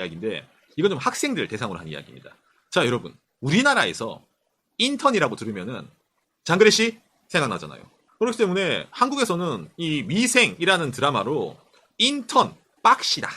이야기인데 이건 좀 학생들 대상으로 한 이야기입니다. 자, 여러분. 우리나라에서 인턴이라고 들으면은 장그래 씨 생각나잖아요. 그렇기 때문에 한국에서는 이 위생이라는 드라마로 인턴 빡시다.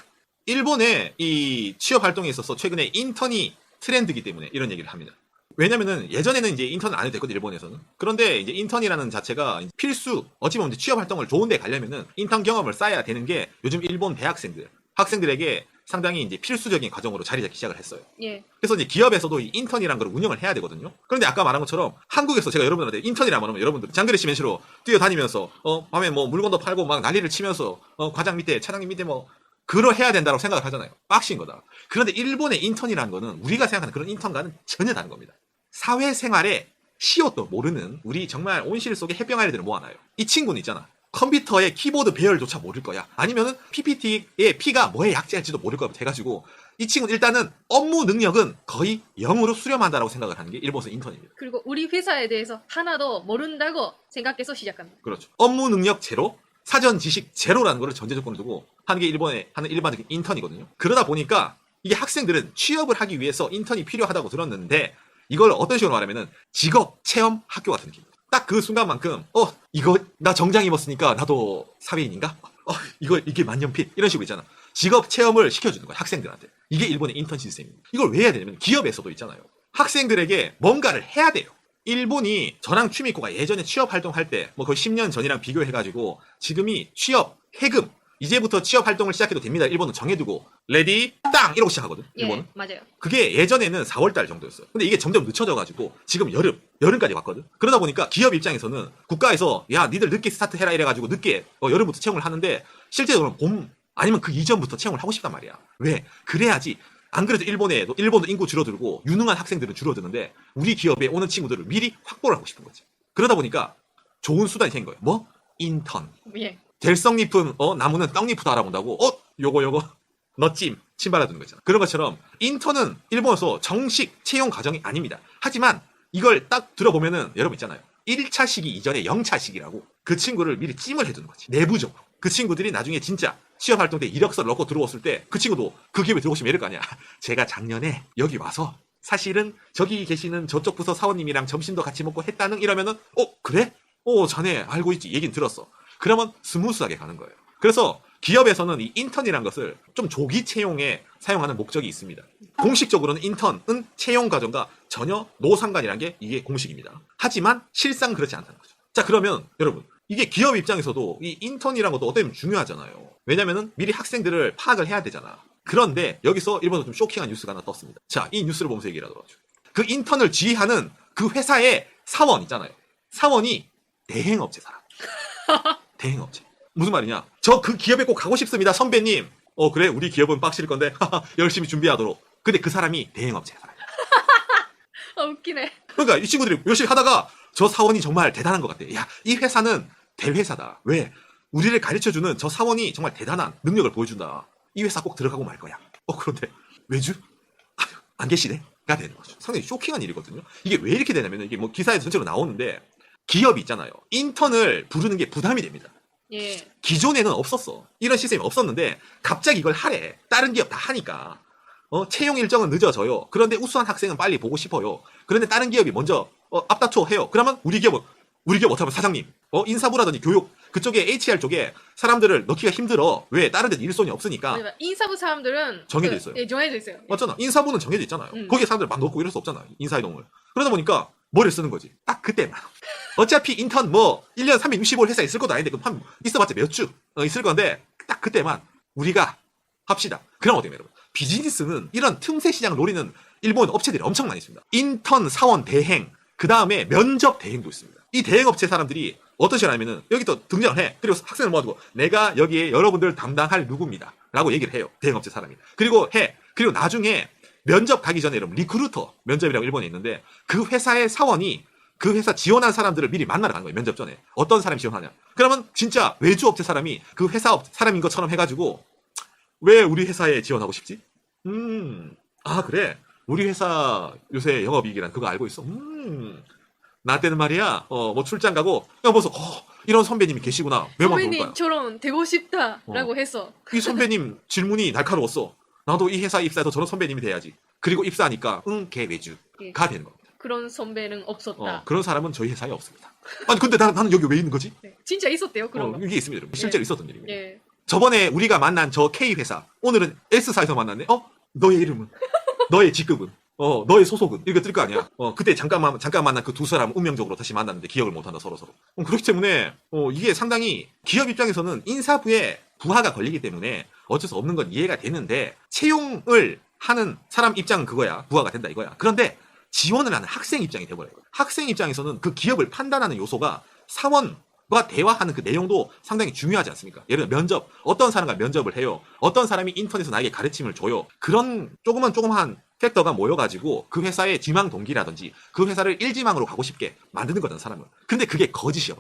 일본의 이 취업 활동에 있어서 최근에 인턴이 트렌드이기 때문에 이런 얘기를 합니다. 왜냐면은 예전에는 이제 인턴을 안 해도 됐거든, 일본에서는. 그런데 이제 인턴이라는 자체가 필수, 어찌 보면 취업 활동을 좋은 데 가려면은 인턴 경험을 쌓아야 되는 게 요즘 일본 대학생들, 학생들에게 상당히 이제 필수적인 과정으로 자리 잡기 시작을 했어요. 예. 그래서 이제 기업에서도 이 인턴이라는 걸 운영을 해야 되거든요. 그런데 아까 말한 것처럼 한국에서 제가 여러분들한테 인턴이라고 하면 여러분들 장그래 시멘시로 뛰어다니면서 밤에 뭐 물건도 팔고 막 난리를 치면서 과장 밑에 차장님 밑에 뭐 그러 해야 된다고 생각을 하잖아요. 빡신 거다. 그런데 일본의 인턴이라는 거는 우리가 생각하는 그런 인턴과는 전혀 다른 겁니다. 사회생활에 시옷도 모르는 우리 정말 온실 속의 햇병아리들을 모아놔요. 이 친구는 있잖아. 컴퓨터의 키보드 배열조차 모를 거야. 아니면은 PPT의 P가 뭐에 약재할지도 모를 거야. 해가지고 이 친구는 일단은 업무 능력은 거의 0으로 수렴한다라고 생각을 하는 게 일본에서 인턴입니다. 그리고 우리 회사에 대해서 하나도 모른다고 생각해서 시작합니다. 그렇죠. 업무 능력 제로, 사전 지식 제로라는 거를 전제 조건을 두고 하는 게 일본의 하는 일반적인 인턴이거든요. 그러다 보니까 이게 학생들은 취업을 하기 위해서 인턴이 필요하다고 들었는데 이걸 어떤 식으로 말하면은 직업 체험 학교 같은 느낌입니다. 딱 그 순간만큼 이거 나 정장 입었으니까 나도 사회인인가? 이게 만년필 이런 식으로 있잖아. 직업 체험을 시켜주는 거야, 학생들한테. 이게 일본의 인턴 시스템입니다. 이걸 왜 해야 되냐면 기업에서도 있잖아요. 학생들에게 뭔가를 해야 돼요. 일본이 저랑 추미코가 예전에 취업 활동할 때 뭐 거의 10년 전이랑 비교해가지고 지금이 취업 해금 이제부터 취업 활동을 시작해도 됩니다. 일본은 정해두고 레디 땅 이러고 시작하거든. 일본은. 예, 맞아요. 그게 예전에는 4월달 정도였어요. 근데 이게 점점 늦춰져가지고 지금 여름까지 왔거든. 그러다 보니까 기업 입장에서는 국가에서 야 니들 늦게 스타트 해라 이래가지고 늦게 여름부터 채용을 하는데 실제로는 봄 아니면 그 이전부터 채용을 하고 싶단 말이야. 왜? 그래야지. 안 그래도 일본도 인구 줄어들고 유능한 학생들은 줄어드는데 우리 기업에 오는 친구들을 미리 확보를 하고 싶은 거지. 그러다 보니까 좋은 수단이 생긴 거예요. 뭐? 인턴. 예. 될성잎은 나무는 떡잎부터 알아본다고. 요거 너 침 발라주는 거 있잖아. 그런 것처럼 인턴은 일본에서 정식 채용 과정이 아닙니다. 하지만 이걸 딱 들어보면은 여러분 있잖아요. 1차 시기 이전에 0차 시기라고 그 친구를 미리 찜을 해두는 거지. 내부적으로. 그 친구들이 나중에 진짜 취업활동 때 이력서를 넣고 들어왔을 때 그 친구도 그 기업에 들어오시면 이럴 거 아니야. 제가 작년에 여기 와서 사실은 저기 계시는 저쪽 부서 사원님이랑 점심도 같이 먹고 했다는 이러면은 그래? 자네 알고 있지. 얘긴 들었어. 그러면 스무스하게 가는 거예요. 그래서 기업에서는 이 인턴이라는 것을 좀 조기 채용에 사용하는 목적이 있습니다. 공식적으로는 인턴은 채용 과정과 전혀 노상관이라는 게 이게 공식입니다. 하지만 실상 그렇지 않다는 거죠. 자, 그러면 여러분 이게 기업 입장에서도 이 인턴이라는 것도 어떻게 보면 중요하잖아요. 왜냐면은 미리 학생들을 파악을 해야 되잖아. 그런데 여기서 일본에서 좀 쇼킹한 뉴스가 하나 떴습니다. 자, 이 뉴스를 보면서 얘기를 하더라고요. 그 인턴을 지휘하는 그 회사의 사원 있잖아요. 사원이 대행업체 사람. 대행업체. 무슨 말이냐? 저 그 기업에 꼭 가고 싶습니다, 선배님. 그래, 우리 기업은 빡실 건데 열심히 준비하도록. 근데 그 사람이 대행업체 사람. 웃기네. 그러니까 이 친구들이 열심히 하다가 저 사원이 정말 대단한 것 같아. 야, 이 회사는 대회사다. 왜? 우리를 가르쳐주는 저 사원이 정말 대단한 능력을 보여준다. 이 회사 꼭 들어가고 말 거야. 그런데 왜죠? 안 계시네? 가 되는 거죠. 상당히 쇼킹한 일이거든요. 이게 왜 이렇게 되냐면 이게 뭐 기사에서 전체로 나오는데 기업이 있잖아요. 인턴을 부르는 게 부담이 됩니다. 예. 기존에는 없었어. 이런 시스템이 없었는데 갑자기 이걸 하래. 다른 기업 다 하니까. 채용 일정은 늦어져요. 그런데 우수한 학생은 빨리 보고 싶어요. 그런데 다른 기업이 먼저 앞다퉈 해요. 그러면 우리 기업 어떡하면 사장님 인사부라든지 교육 그쪽에 HR 쪽에 사람들을 넣기가 힘들어. 왜? 다른 데는 일손이 없으니까. 인사부 사람들은 정해져 있어요. 예, 정해져 있어요. 맞잖아. 인사부는 정해져 있잖아요. 거기에 사람들 막 넣고 이럴 수 없잖아. 인사이동을. 그러다 보니까 머리를 쓰는 거지. 딱 그때만. 어차피 인턴 1년 365일 회사에 있을 것도 아닌데 그럼 있어봤자 몇 주 있을 건데 딱 그때만 우리가 합시다. 그럼 어때요, 여러분? 비즈니스는 이런 틈새 시장을 노리는 일본 업체들이 엄청 많이 있습니다. 인턴, 사원, 대행, 그 다음에 면접 대행도 있습니다. 이 대행업체 사람들이 어떤 식으로 하냐면은 여기 또 등장을 해. 그리고 학생을 모아두고 내가 여기에 여러분들 담당할 누구입니다. 라고 얘기를 해요. 대행업체 사람이. 그리고 나중에 면접 가기 전에 여러분 리크루터 면접이라고 일본에 있는데 그 회사의 사원이 그 회사 지원한 사람들을 미리 만나러 가는 거예요. 면접 전에. 어떤 사람이 지원하냐. 그러면 진짜 외주업체 사람이 그 회사 사람인 것처럼 해가지고 왜 우리 회사에 지원하고 싶지? 그래. 우리 회사 요새 영업이익이란 그거 알고 있어. 나 때는 말이야. 출장 가고 벌써 이런 선배님이 계시구나. 외모만 볼까요? 선배님처럼 되고 싶다라고 해서 이 선배님 질문이 날카로웠어. 나도 이 회사에 입사해서 저런 선배님이 돼야지. 그리고 입사하니까 걔 외주가 예. 되는 겁니다. 그런 선배는 없었다. 그런 사람은 저희 회사에 없습니다. 아니 근데 나는 여기 왜 있는 거지? 네. 진짜 있었대요, 그런 거. 이게 있습니다. 여러분. 실제로 있었던 일입니다. 예. 저번에 우리가 만난 저 K 회사 오늘은 S사에서 만났네. 너의 이름은? 너의 직급은? 너의 소속은? 이거 뜰 거 아니야. 그때 잠깐 만난 그 두 사람 운명적으로 다시 만났는데 기억을 못한다 서로. 그렇기 때문에 이게 상당히 기업 입장에서는 인사부에 부하가 걸리기 때문에 어쩔 수 없는 건 이해가 되는데 채용을 하는 사람 입장은 그거야. 부하가 된다 이거야. 그런데 지원을 하는 학생 입장이 돼버려요. 학생 입장에서는 그 기업을 판단하는 요소가 사원과 대화하는 그 내용도 상당히 중요하지 않습니까? 예를 들어 면접, 어떤 사람과 면접을 해요. 어떤 사람이 인턴에서 나에게 가르침을 줘요. 그런 조그만 팩터가 모여가지고 그 회사의 지망 동기라든지 그 회사를 1지망으로 가고 싶게 만드는 거잖아, 사람은. 근데 그게 거짓이야.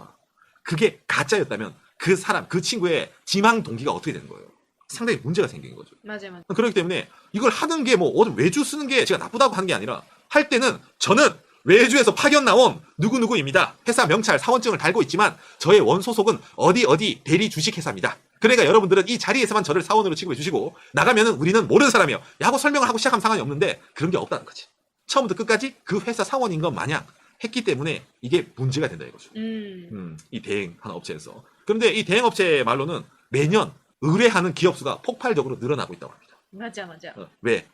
그게 가짜였다면 그 사람, 그 친구의 지망 동기가 어떻게 되는 거예요? 상당히 문제가 생긴 거죠. 맞아요. 그렇기 때문에 이걸 하는 게 외주 쓰는 게 제가 나쁘다고 하는 게 아니라 할 때는 저는 외주에서 파견 나온 누구누구입니다. 회사 명찰, 사원증을 달고 있지만 저의 원소속은 어디 대리 주식회사입니다. 그러니까 여러분들은 이 자리에서만 저를 사원으로 취급해 주시고 나가면은 우리는 모르는 사람이에요. 하고 설명을 하고 시작하면 상관이 없는데 그런 게 없다는 거지. 처음부터 끝까지 그 회사 사원인 것 마냥 했기 때문에 이게 문제가 된다 이거죠. 이 대행하는 업체에서. 그런데 이 대행업체 말로는 매년 의뢰하는 기업 수가 폭발적으로 늘어나고 있다고 합니다. 맞아. 왜?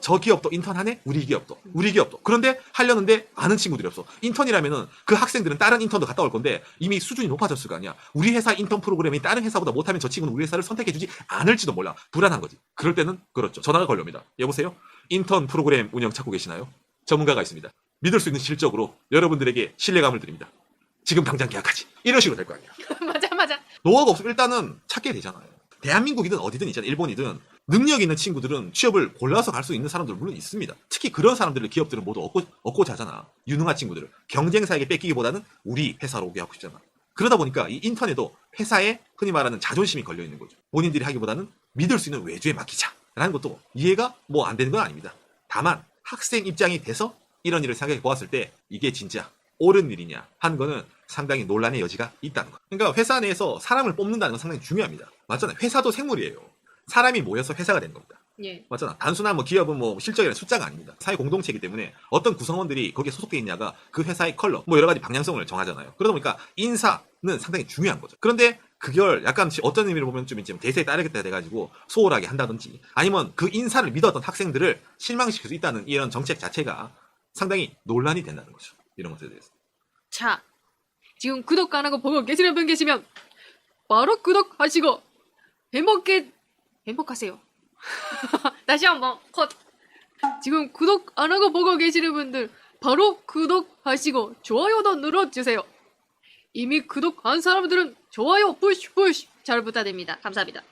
저 기업도 인턴하네? 우리 기업도. 그런데 하려는데 아는 친구들이 없어. 인턴이라면은 그 학생들은 다른 인턴도 갔다 올 건데 이미 수준이 높아졌을 거 아니야. 우리 회사 인턴 프로그램이 다른 회사보다 못하면 저 친구는 우리 회사를 선택해주지 않을지도 몰라. 불안한 거지. 그럴 때는 그렇죠. 전화가 걸려옵니다. 여보세요? 인턴 프로그램 운영 찾고 계시나요? 전문가가 있습니다. 믿을 수 있는 실적으로 여러분들에게 신뢰감을 드립니다. 지금 당장 계약하지. 이런 식으로 될 거 아니야. 맞아. 노하우가 없으면 일단은 찾게 되잖아요. 대한민국이든 어디든 있잖아요. 일본이든 능력 있는 친구들은 취업을 골라서 갈 수 있는 사람들 물론 있습니다. 특히 그런 사람들을 기업들은 모두 얻고 자잖아. 유능한 친구들을. 경쟁사에게 뺏기기보다는 우리 회사로 오게 하고 싶잖아. 그러다 보니까 이 인턴에도 회사에 흔히 말하는 자존심이 걸려 있는 거죠. 본인들이 하기보다는 믿을 수 있는 외주에 맡기자라는 것도 이해가 안 되는 건 아닙니다. 다만 학생 입장이 돼서 이런 일을 생각해 보았을 때 이게 진짜 옳은 일이냐 하는 거는 상당히 논란의 여지가 있다는 거. 그러니까 회사 내에서 사람을 뽑는다는 건 상당히 중요합니다. 맞잖아요. 회사도 생물이에요. 사람이 모여서 회사가 되는 겁니다. 예. 맞잖아. 단순한 기업은 실적이나 숫자가 아닙니다. 사회 공동체이기 때문에 어떤 구성원들이 거기에 소속되어 있냐가 그 회사의 컬러, 여러 가지 방향성을 정하잖아요. 그러다 보니까 인사는 상당히 중요한 거죠. 그런데 그걸 약간 어떤 의미를 보면 좀 이제 대세에 따르겠다 돼가지고 소홀하게 한다든지 아니면 그 인사를 믿었던 학생들을 실망시킬 수 있다는 이런 정책 자체가 상당히 논란이 된다는 거죠. 이런 것들에 대해서. 자, 지금 구독 안 하고 보고 계시는 분 계시면 바로 구독하시고 행복하세요. 다시 한번 컷. 지금 구독 안 하고 보고 계시는 분들 바로 구독하시고 좋아요도 눌러주세요. 이미 구독한 사람들은 좋아요 푸시 잘 부탁드립니다. 감사합니다.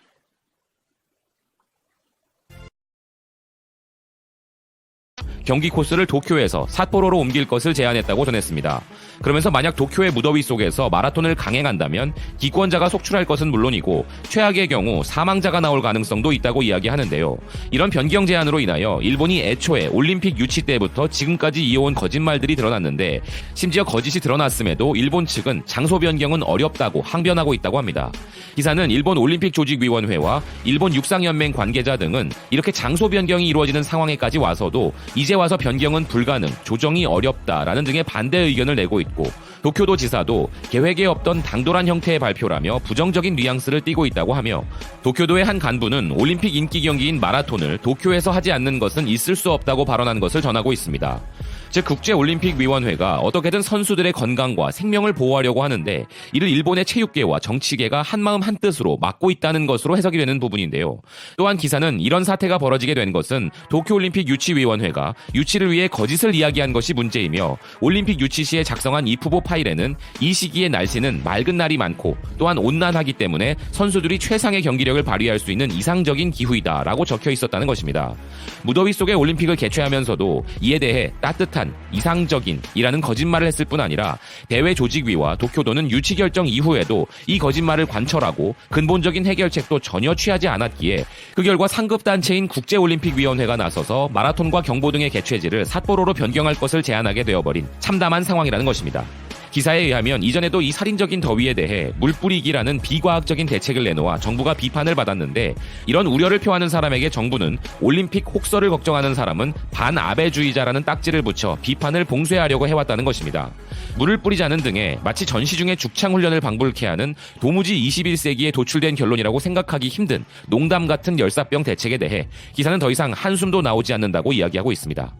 경기 코스를 도쿄에서 삿포로로 옮길 것을 제안했다고 전했습니다. 그러면서 만약 도쿄의 무더위 속에서 마라톤을 강행한다면 기권자가 속출할 것은 물론이고 최악의 경우 사망자가 나올 가능성도 있다고 이야기하는데요. 이런 변경 제안으로 인하여 일본이 애초에 올림픽 유치 때부터 지금까지 이어온 거짓말들이 드러났는데 심지어 거짓이 드러났음에도 일본 측은 장소 변경은 어렵다고 항변하고 있다고 합니다. 기사는 일본 올림픽 조직위원회와 일본 육상연맹 관계자 등은 이렇게 장소 변경이 이루어지는 상황에까지 와서도 이제 와서 변경은 불가능, 조정이 어렵다라는 등의 반대 의견을 내고 있고 도쿄도 지사도 계획에 없던 당돌한 형태의 발표라며 부정적인 뉘앙스를 띠고 있다고 하며 도쿄도의 한 간부는 올림픽 인기 경기인 마라톤을 도쿄에서 하지 않는 것은 있을 수 없다고 발언한 것을 전하고 있습니다. 즉 국제올림픽위원회가 어떻게든 선수들의 건강과 생명을 보호하려고 하는데 이를 일본의 체육계와 정치계가 한마음 한뜻으로 막고 있다는 것으로 해석이 되는 부분인데요. 또한 기사는 이런 사태가 벌어지게 된 것은 도쿄올림픽 유치위원회가 유치를 위해 거짓을 이야기한 것이 문제이며 올림픽 유치 시에 작성한 이프보 파일에는 이 시기의 날씨는 맑은 날이 많고 또한 온난하기 때문에 선수들이 최상의 경기력을 발휘할 수 있는 이상적인 기후이다라고 적혀 있었다는 것입니다. 무더위 속에 올림픽을 개최하면서도 이에 대해 따뜻한 이상적인이라는 거짓말을 했을 뿐 아니라 대회 조직위와 도쿄도는 유치 결정 이후에도 이 거짓말을 관철하고 근본적인 해결책도 전혀 취하지 않았기에 그 결과 상급단체인 국제올림픽위원회가 나서서 마라톤과 경보 등의 개최지를 삿포로로 변경할 것을 제안하게 되어버린 참담한 상황이라는 것입니다. 기사에 의하면 이전에도 이 살인적인 더위에 대해 물뿌리기라는 비과학적인 대책을 내놓아 정부가 비판을 받았는데 이런 우려를 표하는 사람에게 정부는 올림픽 혹서를 걱정하는 사람은 반아베주의자라는 딱지를 붙여 비판을 봉쇄하려고 해왔다는 것입니다. 물을 뿌리자는 등의 마치 전시 중에 죽창훈련을 방불케 하는 도무지 21세기에 도출된 결론이라고 생각하기 힘든 농담 같은 열사병 대책에 대해 기사는 더 이상 한숨도 나오지 않는다고 이야기하고 있습니다.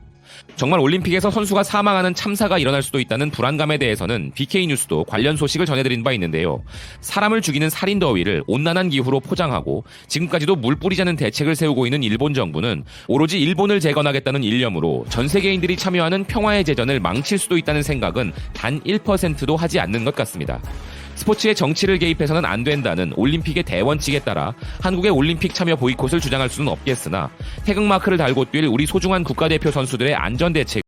정말 올림픽에서 선수가 사망하는 참사가 일어날 수도 있다는 불안감에 대해서는 BK뉴스도 관련 소식을 전해드린 바 있는데요. 사람을 죽이는 살인더위를 온난한 기후로 포장하고 지금까지도 물 뿌리자는 대책을 세우고 있는 일본 정부는 오로지 일본을 재건하겠다는 일념으로 전 세계인들이 참여하는 평화의 제전을 망칠 수도 있다는 생각은 단 1%도 하지 않는 것 같습니다. 스포츠에 정치를 개입해서는 안 된다는 올림픽의 대원칙에 따라 한국의 올림픽 참여 보이콧을 주장할 수는 없겠으나 태극마크를 달고 뛸 우리 소중한 국가대표 선수들의 안전 대책